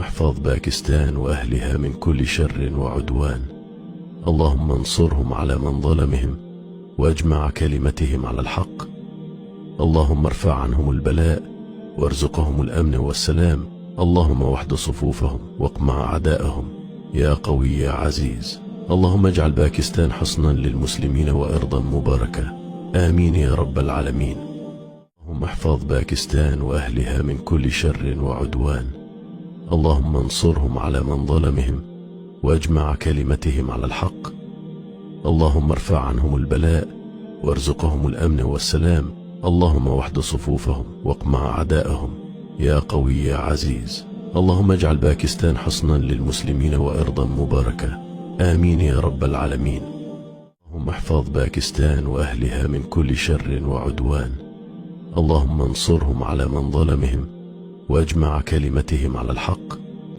احفظ باكستان وأهلها من كل شر وعدوان. اللهم انصرهم على من ظلمهم واجمع كلمتهم على الحق. اللهم ارفع عنهم البلاء وارزقهم الأمن والسلام. اللهم وحد صفوفهم واقمع أعداءهم يا قوي يا عزيز. اللهم اجعل باكستان حصنا للمسلمين وأرضا مباركة، آمين يا رب العالمين. اللهم احفظ باكستان وأهلها من كل شر وعدوان. اللهم انصرهم على من ظلمهم واجمع كلمتهم على الحق. اللهم ارفع عنهم البلاء وارزقهم الأمن والسلام. اللهم وحد صفوفهم واقمع أعداءهم يا قوي يا عزيز. اللهم اجعل باكستان حصنا للمسلمين وأرضا مباركة، آمين يا رب العالمين. اللهم احفظ باكستان وأهلها من كل شر وعدوان. اللهم انصرهم على من ظلمهم واجمع كلمتهم على الحق.